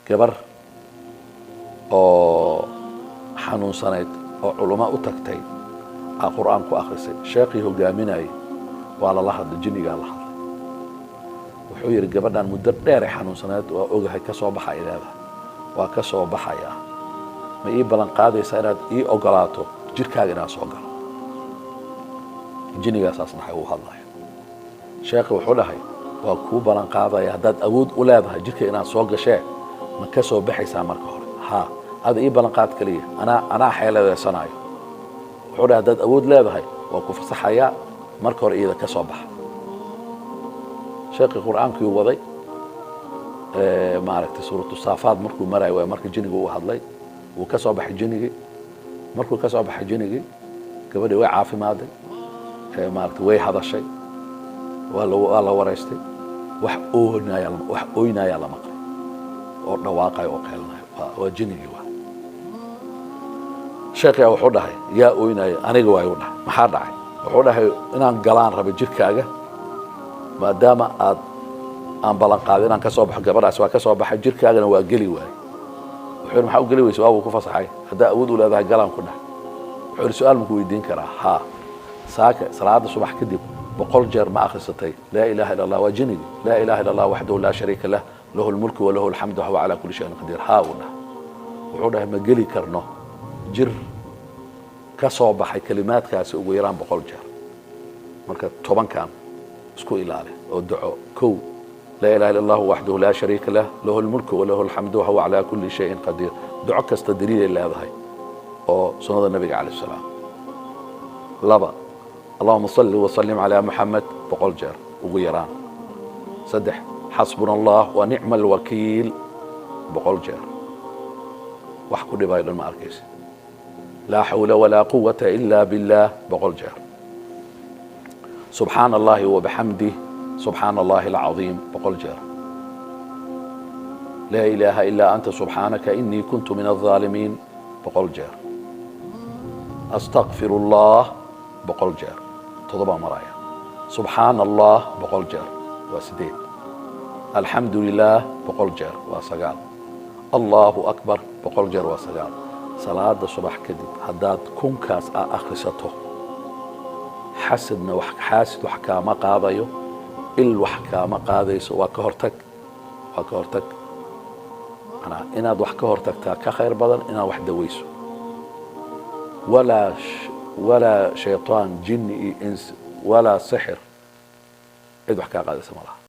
gabar oo xanuunsanayd oo culimo u tagtay qur'aan ku akhrisay sheekhi hogaaminay waa la hadlay jinniga la hadlay wuxuu yiri gabadhan muddo dheer xanuunsanayd oo ogahay ka soo baxay leedahay waa ka soo baxaya ma ii balan qaadaysaa inaad ii ogolaato jirkaaga inaad soo galo jinnigaas asnaxay uu hadlay sheekhi wuxuu dhahay waa ku balan qaadaya haddaad awood u leedahay jirka inaad soo gashee ma ka soo baxaysaa marka hore ha hada ii balan qaad kaliya anaa xeeladeysanayo wuxuu dhahay haddaad awood leedahay waa ku fasaxayaa marka hore iyada ka soo baxa sheekhi qur'aankii waday maaragtay suuratu saafaad markuu marayo waa marka jinnigu uu hadlay wuu ka soo baxay jinnigii markuu ka soo baxay jinnigii gabadhii way caafimaaday maaragtay way hadashay waa la wareystay wax ooynaya la maqlay oo dhawaaqay oo qeelnayo waa jinnigii waa sheekhiyaa wuxuu dhahay yaa ooynaya aniga waa uu dhahay maxaa dhacay wuxuu dhahay inaan galaan rabo jirkaaga maadaama aan balan qaadin inaan ka soo baxo gabadhaas waa ka soo baxay jirkaagana waa geli waay wuxuu maxaa u geli weysa waa uu ku fasaxay haddaa awood u leedahay galaan ku dhahay wuxuu su'aal ma ku weydiin karaa haa saaka salaada subax kadib 100 jeer ma akhrisatay laa ilaaha illa allah waa jinnigi laa ilaaha illa allah wahdahu laa shariika lah lahu almulku wa lahu alhamdu wa huwa ala kulli shay'in qadir haa uu dhahay wuxuu dhahay ma geli karno jir ka soo baxay kalimaadkaasi ugu yaraan 100 jeer marka 10 kan اسكو إلالي ودعو كو لا إله إلا الله وحده لا شريك له له الملك وله الحمد وهو على كل شيء قدير دعو كاستدليل إلا هذا أو سنة النبي عليه السلام لبا اللهم صل وسلم على محمد بقول جار وغيران سدح حسبنا الله ونعم الوكيل بقول جار وحكو لي بايد الماركيس لا حول ولا قوة إلا بالله بقول جار سبحان الله وبحمده سبحان الله العظيم بقول جار لا إله إلا أنت سبحانك إني كنت من الظالمين بقول جار أستغفر الله بقول جار تضبع مرايا سبحان الله بقول جار وسديد الحمد لله بقول جار وسقال الله أكبر بقول جار وسقال صلاة الصبح كدب هداد كون كاس أخرسته حاسدنا حاسد وحكامة قاضيه الوحكامة قاضيس وكهرتك أنا إنا وحكهرتك كخير بدن إنا وحده ويسو ولا شيطان جني إنس ولا سحر إذ وحكا قاضي سمالها